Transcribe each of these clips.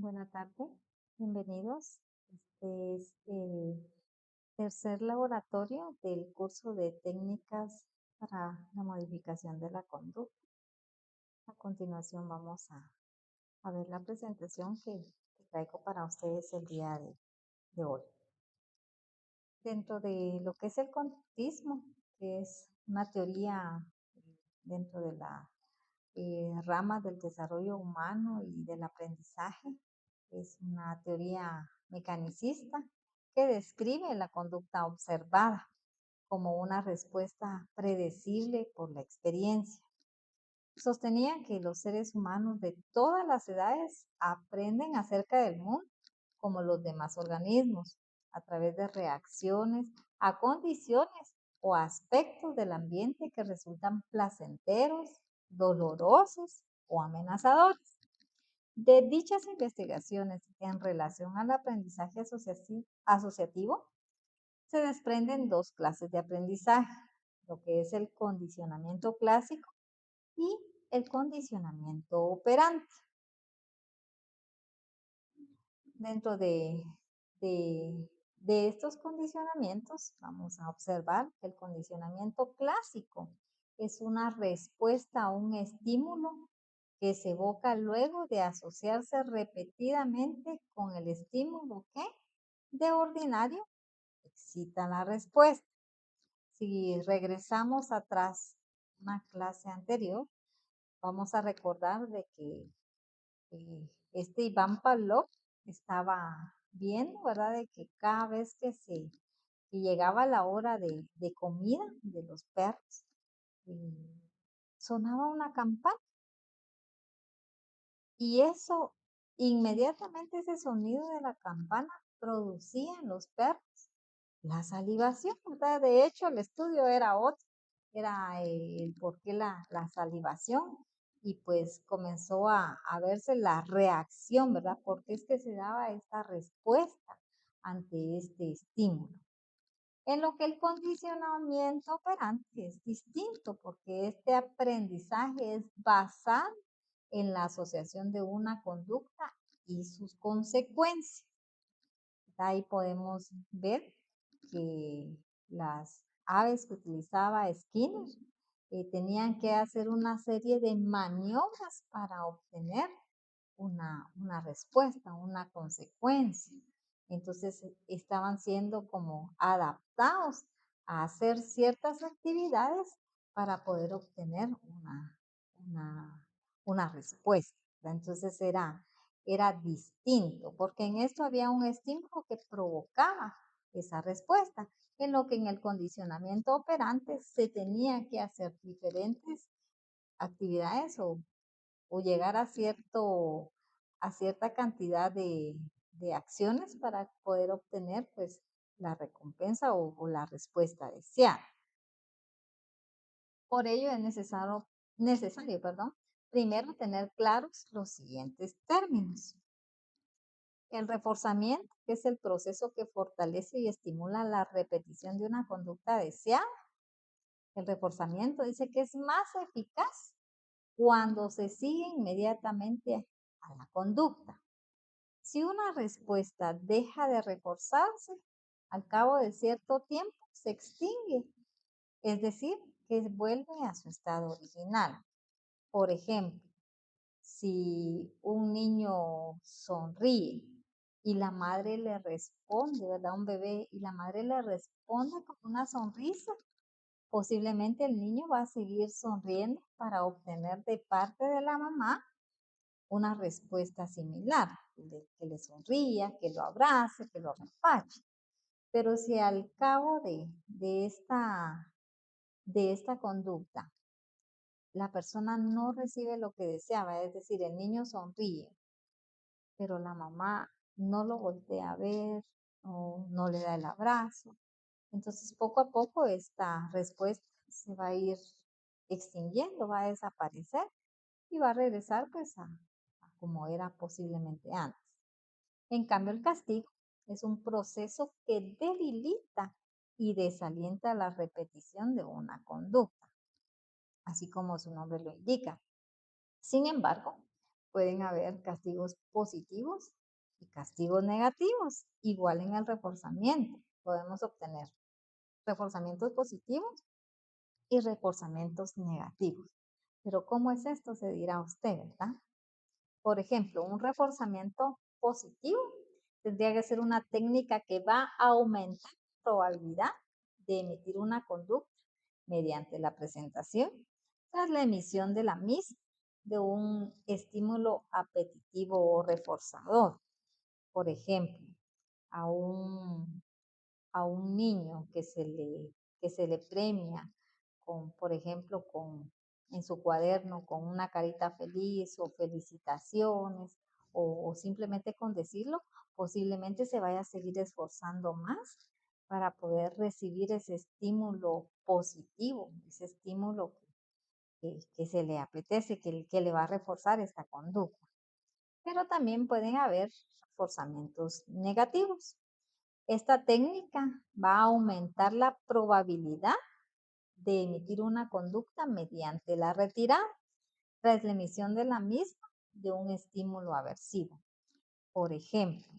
Buena tarde, bienvenidos. Este es el tercer laboratorio del curso de técnicas para la modificación de la conducta. A continuación vamos a ver la presentación que traigo para ustedes el día de hoy. Dentro de lo que es el conductismo, que es una teoría dentro de la rama del desarrollo humano y del aprendizaje. Es una teoría mecanicista que describe la conducta observada como una respuesta predecible por la experiencia. Sostenía que los seres humanos de todas las edades aprenden acerca del mundo como los demás organismos, a través de reacciones a condiciones o aspectos del ambiente que resultan placenteros, dolorosos o amenazadores. De dichas investigaciones en relación al aprendizaje asociativo, se desprenden dos clases de aprendizaje, lo que es el condicionamiento clásico y el condicionamiento operante. Dentro de estos condicionamientos, vamos a observar que el condicionamiento clásico es una respuesta a un estímulo que se evoca luego de asociarse repetidamente con el estímulo que, de ordinario, excita la respuesta. Si regresamos atrás a una clase anterior, vamos a recordar de que este Iván Pavlov estaba viendo, ¿verdad? De que cada vez que llegaba la hora de comida de los perros, eh, sonaba una campana y eso, inmediatamente ese sonido de la campana producía en los perros la salivación, ¿verdad? De hecho, el estudio era otro, era el por qué la salivación y pues comenzó a verse la reacción, ¿verdad? Porque es que se daba esta respuesta ante este estímulo. En lo que el condicionamiento operante es distinto, porque este aprendizaje es basado en la asociación de una conducta y sus consecuencias. Ahí podemos ver que las aves que utilizaba Skinner tenían que hacer una serie de maniobras para obtener una respuesta, una consecuencia. Entonces estaban siendo como adaptados a hacer ciertas actividades para poder obtener una, una respuesta. Entonces era distinto, porque en esto había un estímulo que provocaba esa respuesta, en lo que en el condicionamiento operante se tenía que hacer diferentes actividades o llegar a cierta cantidad de acciones para poder obtener pues la recompensa o la respuesta deseada. Por ello es necesario, primero tener claros los siguientes términos. El reforzamiento, que es el proceso que fortalece y estimula la repetición de una conducta deseada. El reforzamiento dice que es más eficaz cuando se sigue inmediatamente a la conducta. Si una respuesta deja de reforzarse, al cabo de cierto tiempo se extingue, es decir, que vuelve a su estado original. Por ejemplo, si un niño sonríe y la madre le responde, ¿verdad? Un bebé y la madre le responde con una sonrisa, posiblemente el niño va a seguir sonriendo para obtener de parte de la mamá una respuesta similar, que le sonría, que lo abrace, que lo apapache. Pero si al cabo de esta conducta la persona no recibe lo que deseaba, es decir, el niño sonríe, pero la mamá no lo voltea a ver o no le da el abrazo. Entonces, poco a poco esta respuesta se va a ir extinguiendo, va a desaparecer y va a regresar pues a como era posiblemente antes. En cambio, el castigo es un proceso que debilita y desalienta la repetición de una conducta, así como su nombre lo indica. Sin embargo, Pueden haber castigos positivos y castigos negativos. Igual en el reforzamiento. Podemos obtener reforzamientos positivos y reforzamientos negativos. Pero ¿cómo es esto? Se dirá usted, ¿verdad? Por ejemplo, un reforzamiento positivo tendría que ser una técnica que va a aumentar la probabilidad de emitir una conducta mediante la presentación tras la emisión de la misma de un estímulo apetitivo o reforzador. Por ejemplo, a un niño que se le premia con, por ejemplo, en su cuaderno con una carita feliz o felicitaciones o simplemente con decirlo, posiblemente se vaya a seguir esforzando más para poder recibir ese estímulo positivo, ese estímulo que se le apetece, que le va a reforzar esta conducta. Pero también pueden haber reforzamientos negativos. Esta técnica va a aumentar la probabilidad de emitir una conducta mediante la retirada tras la emisión de la misma de un estímulo aversivo. Por ejemplo,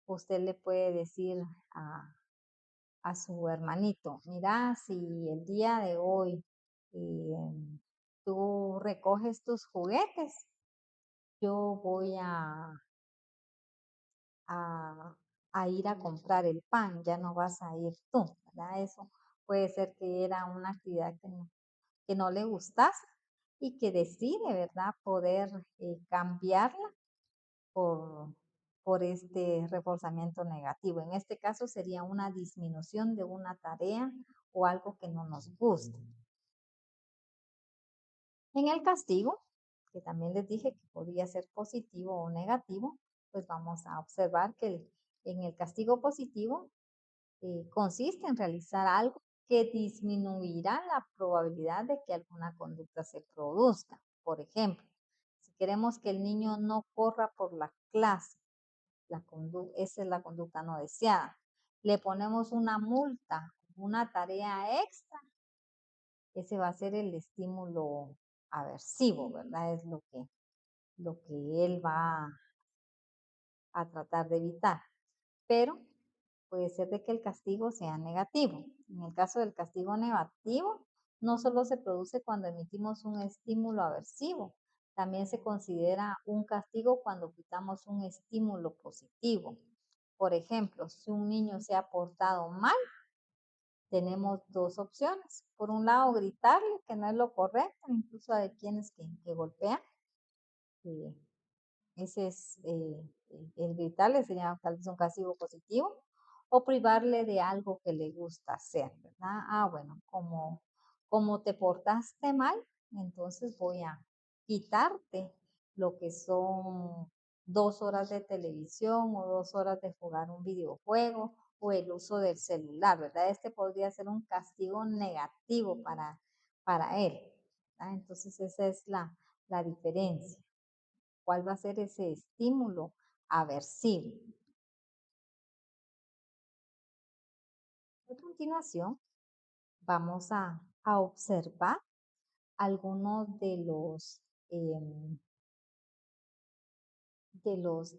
usted le puede decir a su hermanito, mira, si el día de hoy tú recoges tus juguetes, yo voy a, a ir a comprar el pan, ya no vas a ir tú, ¿verdad? Eso puede ser que era una actividad que no le gustase y que decide, ¿verdad?, poder cambiarla por, por este reforzamiento negativo. En este caso sería una disminución de una tarea o algo que no nos guste. En el castigo, que también les dije que podía ser positivo o negativo, pues vamos a observar que en el castigo positivo consiste en realizar algo que disminuirá la probabilidad de que alguna conducta se produzca. Por ejemplo, si queremos que el niño no corra por la clase, esa es la conducta no deseada. Le ponemos una multa, una tarea extra, ese va a ser el estímulo aversivo, ¿verdad? Es lo que él va a tratar de evitar. Pero puede ser de que el castigo sea negativo. En el caso del castigo negativo, no solo se produce cuando emitimos un estímulo aversivo, también se considera un castigo cuando quitamos un estímulo positivo. Por ejemplo, si un niño se ha portado mal, tenemos dos opciones. Por un lado, gritarle que no es lo correcto, incluso hay quienes que golpean. Ese es el gritarle, sería tal vez un castigo positivo, o privarle de algo que le gusta hacer, ¿verdad? Bueno, como te portaste mal, entonces voy a quitarte lo que son 2 horas de televisión o 2 horas de jugar un videojuego o el uso del celular, ¿verdad? Este podría ser un castigo negativo para él, ¿verdad? Entonces esa es la diferencia. ¿Cuál va a ser ese estímulo aversivo? A continuación, vamos a observar algunos de los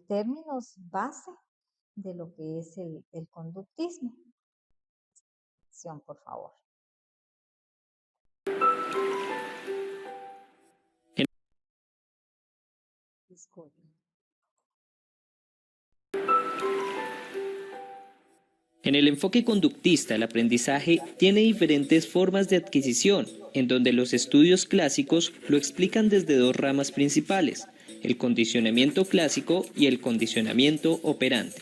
términos base de lo que es el conductismo. Por favor. Disculpen. En el enfoque conductista, el aprendizaje tiene diferentes formas de adquisición, en donde los estudios clásicos lo explican desde dos ramas principales, el condicionamiento clásico y el condicionamiento operante.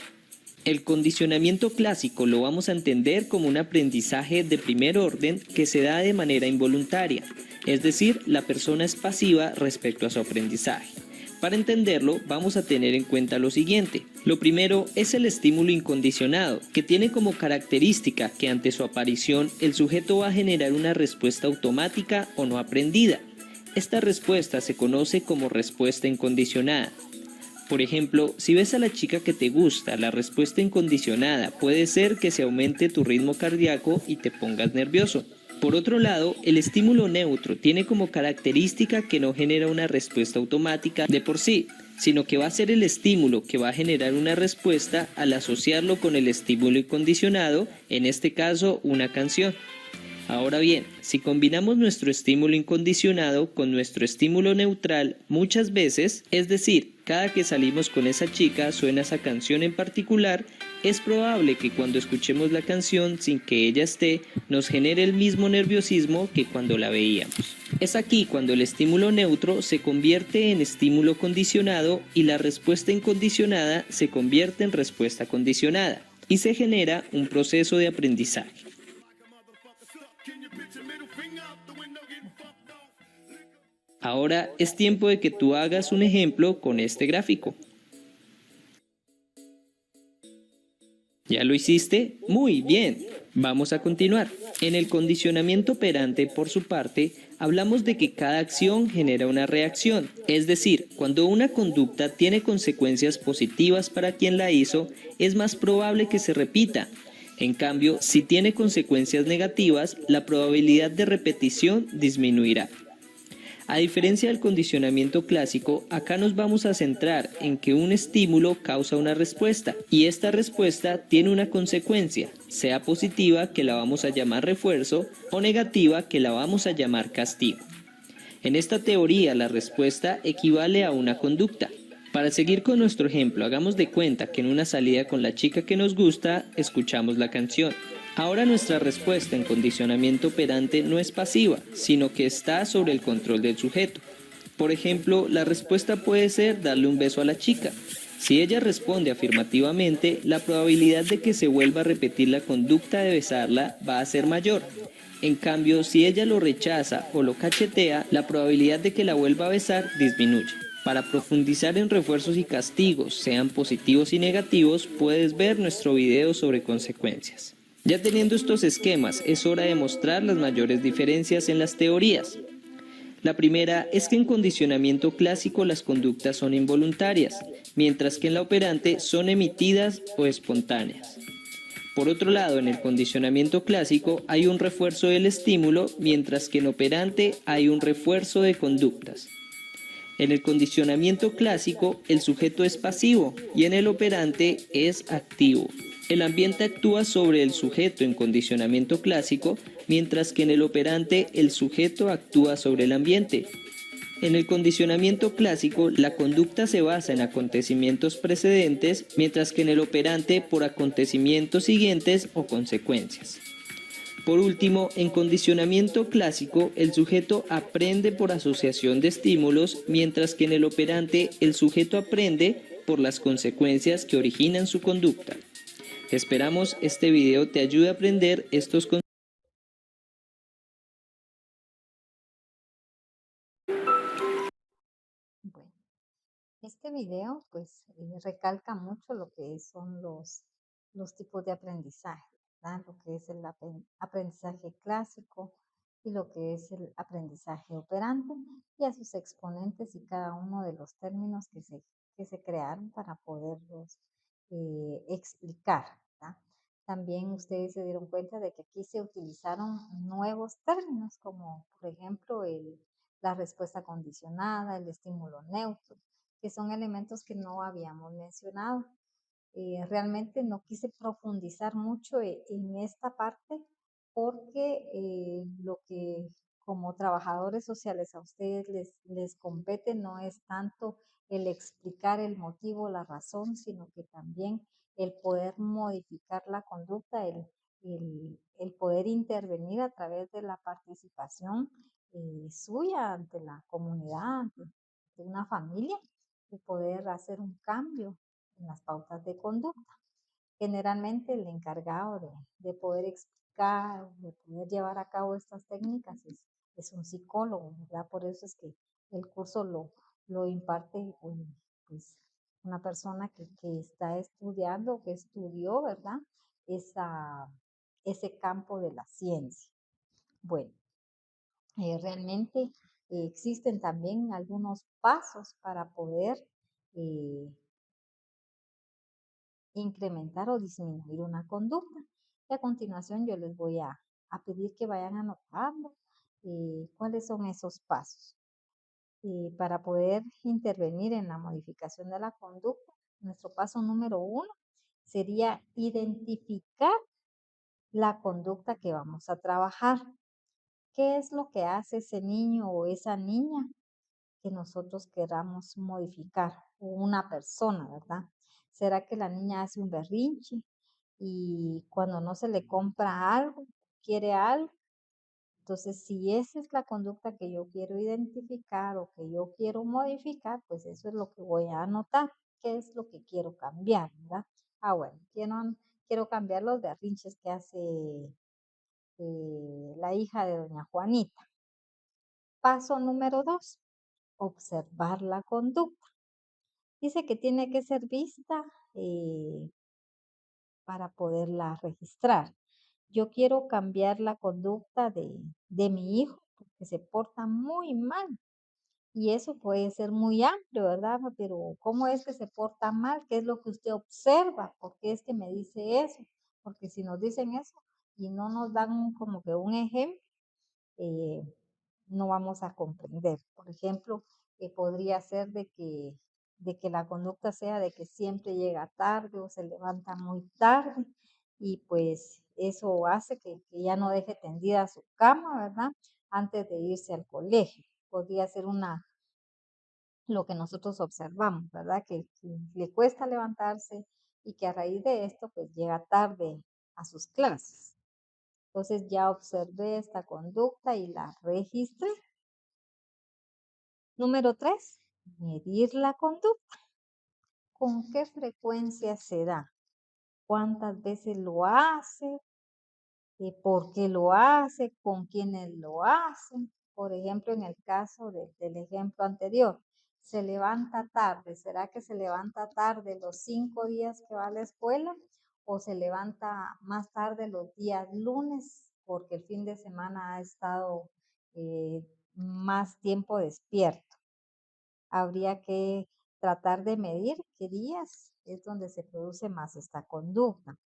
El condicionamiento clásico lo vamos a entender como un aprendizaje de primer orden que se da de manera involuntaria, es decir, la persona es pasiva respecto a su aprendizaje. Para entenderlo, vamos a tener en cuenta lo siguiente. Lo primero es el estímulo incondicionado, que tiene como característica que ante su aparición el sujeto va a generar una respuesta automática o no aprendida. Esta respuesta se conoce como respuesta incondicionada. Por ejemplo, si ves a la chica que te gusta, la respuesta incondicionada puede ser que se aumente tu ritmo cardíaco y te pongas nervioso. Por otro lado, el estímulo neutro tiene como característica que no genera una respuesta automática de por sí, sino que va a ser el estímulo que va a generar una respuesta al asociarlo con el estímulo incondicionado, en este caso una canción. Ahora bien, si combinamos nuestro estímulo incondicionado con nuestro estímulo neutral muchas veces, es decir, cada que salimos con esa chica suena esa canción en particular, es probable que cuando escuchemos la canción sin que ella esté, nos genere el mismo nerviosismo que cuando la veíamos. Es aquí cuando el estímulo neutro se convierte en estímulo condicionado y la respuesta incondicionada se convierte en respuesta condicionada y se genera un proceso de aprendizaje. Ahora es tiempo de que tú hagas un ejemplo con este gráfico. ¿Ya lo hiciste? Muy bien. Vamos a continuar. En el condicionamiento operante, por su parte, hablamos de que cada acción genera una reacción. Es decir, cuando una conducta tiene consecuencias positivas para quien la hizo, es más probable que se repita. En cambio, si tiene consecuencias negativas, la probabilidad de repetición disminuirá. A diferencia del condicionamiento clásico, acá nos vamos a centrar en que un estímulo causa una respuesta y esta respuesta tiene una consecuencia, sea positiva que la vamos a llamar refuerzo o negativa que la vamos a llamar castigo. En esta teoría la respuesta equivale a una conducta. Para seguir con nuestro ejemplo, hagamos de cuenta que en una salida con la chica que nos gusta, escuchamos la canción. Ahora nuestra respuesta en condicionamiento operante no es pasiva, sino que está sobre el control del sujeto. Por ejemplo, la respuesta puede ser darle un beso a la chica. Si ella responde afirmativamente, la probabilidad de que se vuelva a repetir la conducta de besarla va a ser mayor. En cambio, si ella lo rechaza o lo cachetea, la probabilidad de que la vuelva a besar disminuye. Para profundizar en refuerzos y castigos, sean positivos y negativos, puedes ver nuestro video sobre consecuencias. Ya teniendo estos esquemas, es hora de mostrar las mayores diferencias en las teorías. La primera es que en condicionamiento clásico las conductas son involuntarias, mientras que en la operante son emitidas o espontáneas. Por otro lado, en el condicionamiento clásico hay un refuerzo del estímulo, mientras que en operante hay un refuerzo de conductas. En el condicionamiento clásico, el sujeto es pasivo y en el operante es activo. El ambiente actúa sobre el sujeto en condicionamiento clásico, mientras que en el operante el sujeto actúa sobre el ambiente. En el condicionamiento clásico, la conducta se basa en acontecimientos precedentes, mientras que en el operante por acontecimientos siguientes o consecuencias. Por último, en condicionamiento clásico, el sujeto aprende por asociación de estímulos, mientras que en el operante el sujeto aprende por las consecuencias que originan su conducta. Esperamos este video te ayude a aprender estos conceptos. Bueno, este video pues recalca mucho lo que son los tipos de aprendizaje, ¿verdad? Lo que es el aprendizaje clásico y lo que es el aprendizaje operante y a sus exponentes y cada uno de los términos que se crearon para poderlos explicar, ¿verdad? También ustedes se dieron cuenta de que aquí se utilizaron nuevos términos como por ejemplo la respuesta condicionada, el estímulo neutro, que son elementos que no habíamos mencionado. Realmente no quise profundizar mucho en esta parte porque lo que como trabajadores sociales a ustedes les compete no es tanto el explicar el motivo, la razón, sino que también el poder modificar la conducta, el poder intervenir a través de la participación suya ante la comunidad, ante una familia, de poder hacer un cambio en las pautas de conducta. Generalmente el encargado de poder explicar, de poder llevar a cabo estas técnicas es un psicólogo, ¿verdad? Por eso es que el curso lo imparte pues, una persona que está estudiando, que estudió, ¿verdad? Esa, ese campo de la ciencia. Bueno, realmente existen también algunos pasos para poder eh, incrementar o disminuir una conducta. Y a continuación yo les voy a a pedir que vayan anotando cuáles son esos pasos. Para poder intervenir en la modificación de la conducta, nuestro paso número 1 sería identificar la conducta que vamos a trabajar. ¿Qué es lo que hace ese niño o esa niña que nosotros queramos modificar? O una persona, ¿verdad? ¿Será que la niña hace un berrinche y cuando no se le compra algo, quiere algo? Entonces, si esa es la conducta que yo quiero identificar o que yo quiero modificar, pues eso es lo que voy a anotar. ¿Qué es lo que quiero cambiar, verdad? Bueno, quiero cambiar los berrinches que hace la hija de doña Juanita. Paso número 2, observar la conducta. Dice que tiene que ser vista para poderla registrar. Yo quiero cambiar la conducta de mi hijo porque se porta muy mal. Y eso puede ser muy amplio, ¿verdad? Pero ¿cómo es que se porta mal? ¿Qué es lo que usted observa? ¿Por qué es que me dice eso? Porque si nos dicen eso y no nos dan como que un ejemplo, eh, no vamos a comprender. Por ejemplo, podría ser de que la conducta sea de que siempre llega tarde o se levanta muy tarde y pues eso hace que ya no deje tendida su cama, ¿verdad? Antes de irse al colegio. Podría ser lo que nosotros observamos, ¿verdad? Que le cuesta levantarse y que a raíz de esto pues llega tarde a sus clases. Entonces ya observé esta conducta y la registré. Número 3, medir la conducta. ¿Con qué frecuencia se da? ¿Cuántas veces lo hace? ¿Por qué lo hace? ¿Con quiénes lo hacen? Por ejemplo, en el caso del ejemplo anterior, se levanta tarde. ¿Será que se levanta tarde los 5 días que va a la escuela? ¿O se levanta más tarde los días lunes porque el fin de semana ha estado más tiempo despierto? Habría que tratar de medir qué días es donde se produce más esta conducta.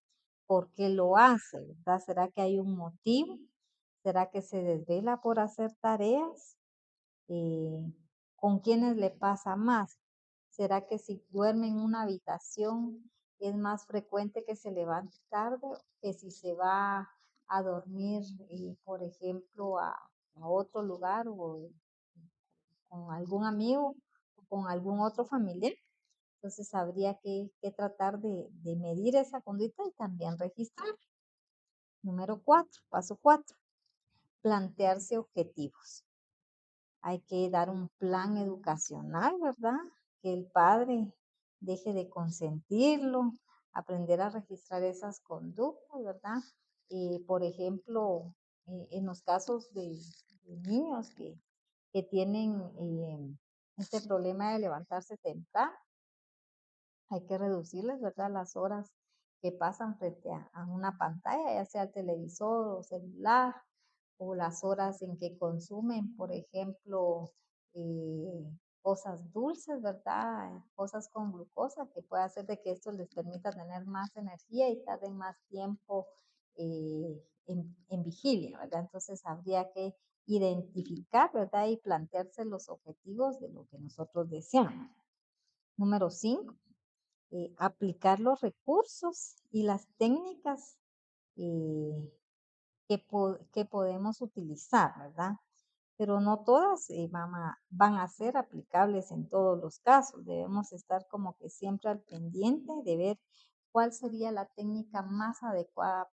¿Por qué lo hace? ¿Verdad? ¿Será que hay un motivo? ¿Será que se desvela por hacer tareas? Eh, ¿Con quiénes le pasa más? ¿Será que si duerme en una habitación es más frecuente que se levante tarde que si se va a dormir, por ejemplo, a otro lugar o con algún amigo o con algún otro familiar? Entonces habría que tratar de medir esa conducta y también registrar. Número 4, paso 4, plantearse objetivos. Hay que dar un plan educacional, ¿verdad? Que el padre deje de consentirlo, aprender a registrar esas conductas, ¿verdad? Por ejemplo, en los casos de niños que tienen este problema de levantarse temprano, hay que reducirles, ¿verdad? Las horas que pasan frente a una pantalla, ya sea el televisor o celular, o las horas en que consumen, por ejemplo, eh, cosas dulces, ¿verdad? Cosas con glucosa, que puede hacer de que esto les permita tener más energía y tarden más tiempo en vigilia, ¿verdad? Entonces habría que identificar, ¿verdad? Y plantearse los objetivos de lo que nosotros deseamos. Número 5, aplicar los recursos y las técnicas eh, que podemos utilizar, ¿verdad? Pero no todas van a ser aplicables en todos los casos. Debemos estar como que siempre al pendiente de ver cuál sería la técnica más adecuada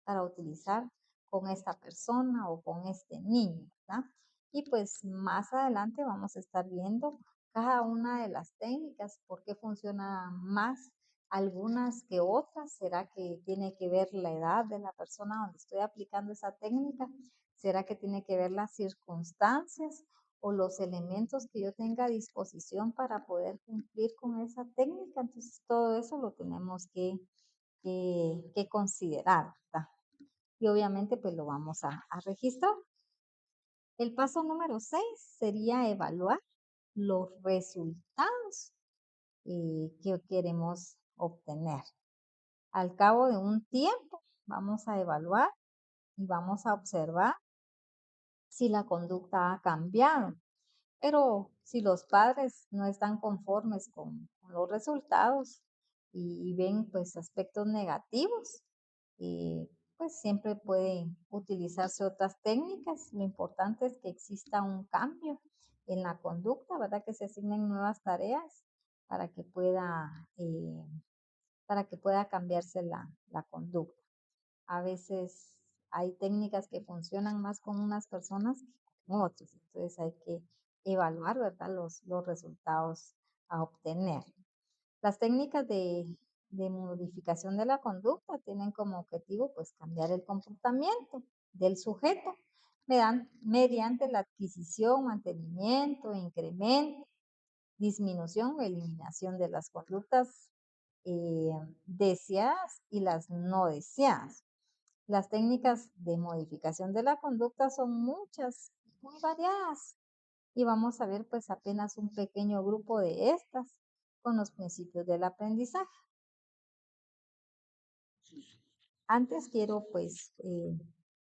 para utilizar con esta persona o con este niño, ¿verdad? Y pues más adelante vamos a estar viendo cada una de las técnicas, por qué funciona más algunas que otras. ¿Será que tiene que ver la edad de la persona donde estoy aplicando esa técnica? ¿Será que tiene que ver las circunstancias o los elementos que yo tenga a disposición para poder cumplir con esa técnica? Entonces, todo eso lo tenemos que considerar, ¿verdad? Y obviamente, pues lo vamos a registrar. El paso número 6 sería evaluar los resultados que queremos obtener. Al cabo de un tiempo, vamos a evaluar y vamos a observar si la conducta ha cambiado. Pero si los padres no están conformes con los resultados y ven pues aspectos negativos, pues siempre pueden utilizarse otras técnicas. Lo importante es que exista un cambio en la conducta, ¿verdad? Que se asignen nuevas tareas para que pueda cambiarse la conducta. A veces hay técnicas que funcionan más con unas personas que con otras, entonces hay que evaluar, ¿verdad? Los resultados a obtener. Las técnicas de modificación de la conducta tienen como objetivo pues cambiar el comportamiento del sujeto mediante la adquisición, mantenimiento, incremento, disminución o eliminación de las conductas eh, deseadas y las no deseadas. Las técnicas de modificación de la conducta son muchas, muy variadas, y vamos a ver pues apenas un pequeño grupo de estas con los principios del aprendizaje. Antes quiero pues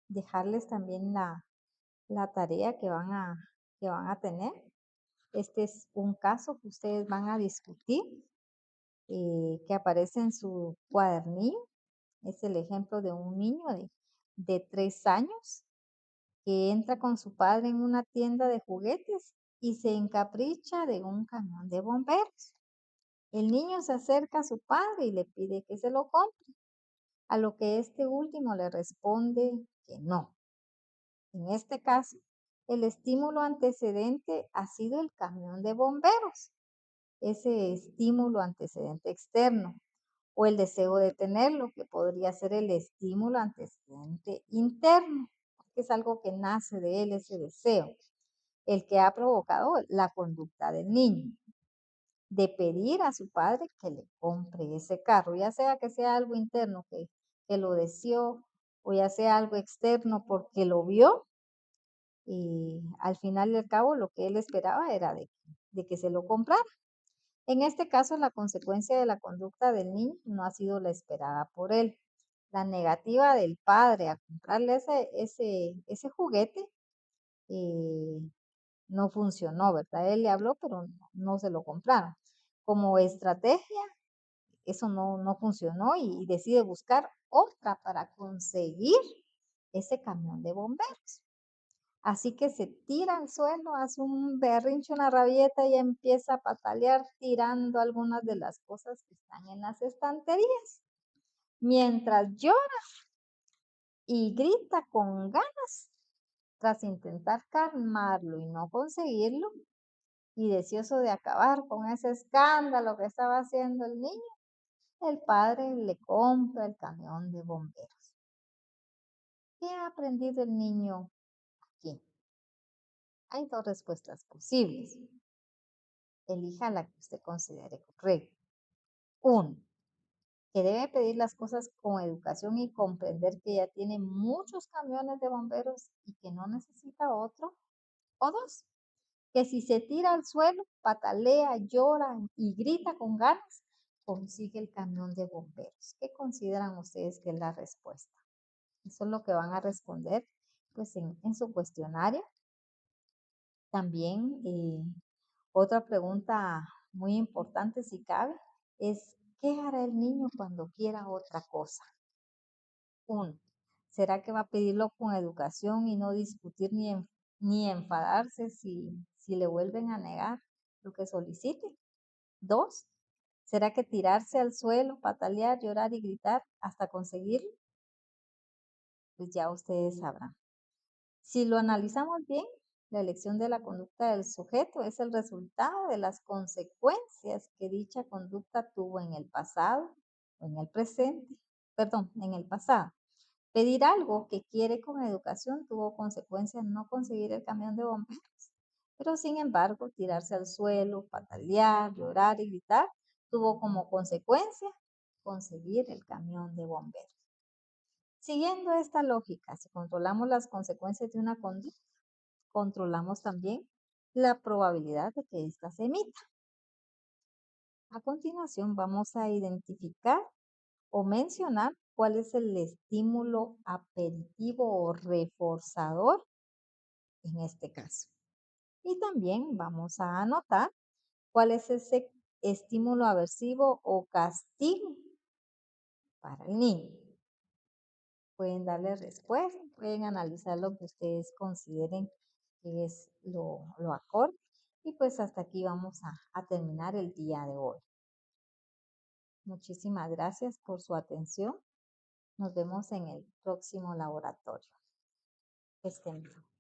dejarles también la tarea que van a tener. Este es un caso que ustedes van a discutir, que aparece en su cuadernillo. Es el ejemplo de un niño de 3 años que entra con su padre en una tienda de juguetes y se encapricha de un camión de bomberos. El niño se acerca a su padre y le pide que se lo compre, a lo que este último le responde que no. En este caso, el estímulo antecedente ha sido el camión de bomberos, ese estímulo antecedente externo, o el deseo de tenerlo, que podría ser el estímulo antecedente interno, que es algo que nace de él, ese deseo, el que ha provocado la conducta del niño de pedir a su padre que le compre ese carro, ya sea que sea algo interno que lo deseó, o ya sea algo externo porque lo vio, y al final y al cabo lo que él esperaba era de que se lo comprara. En este caso, la consecuencia de la conducta del niño no ha sido la esperada por él. La negativa del padre a comprarle ese juguete eh, no funcionó, ¿verdad? Él le habló, pero no se lo compraron. Como estrategia, eso no funcionó y decide buscar otra para conseguir ese camión de bomberos. Así que se tira al suelo, hace un berrinche, una rabieta y empieza a patalear tirando algunas de las cosas que están en las estanterías. Mientras llora y grita con ganas, tras intentar calmarlo y no conseguirlo, y deseoso de acabar con ese escándalo que estaba haciendo el niño, el padre le compra el camión de bomberos. ¿Qué ha aprendido el niño aquí? Hay 2 respuestas posibles. Elija la que usted considere correcta. 1, que debe pedir las cosas con educación y comprender que ya tiene muchos camiones de bomberos y que no necesita otro. O 2, que si se tira al suelo, patalea, llora y grita con ganas, consigue el camión de bomberos. ¿Qué consideran ustedes que es la respuesta? Eso es lo que van a responder pues en su cuestionario. También otra pregunta muy importante, si cabe, es ¿qué hará el niño cuando quiera otra cosa? 1, ¿será que va a pedirlo con educación y no discutir ni enfadarse si le vuelven a negar lo que solicite? 2, ¿será que tirarse al suelo, patalear, llorar y gritar hasta conseguirlo? Pues ya ustedes sabrán. Si lo analizamos bien, la elección de la conducta del sujeto es el resultado de las consecuencias que dicha conducta tuvo en el pasado o en el presente, perdón, en el pasado. Pedir algo que quiere con educación tuvo consecuencias no conseguir el camión de bomberos, pero sin embargo, tirarse al suelo, patalear, llorar y gritar tuvo como consecuencia conseguir el camión de bomberos. Siguiendo esta lógica, si controlamos las consecuencias de una conducta, controlamos también la probabilidad de que ésta se emita. A continuación vamos a identificar o mencionar cuál es el estímulo aperitivo o reforzador en este caso. Y también vamos a anotar cuál es ese estímulo aversivo o castigo para el niño. Pueden darle respuesta, pueden analizar lo que ustedes consideren que es lo acorde. Y pues hasta aquí vamos a terminar el día de hoy. Muchísimas gracias por su atención. Nos vemos en el próximo laboratorio. Que estén bien.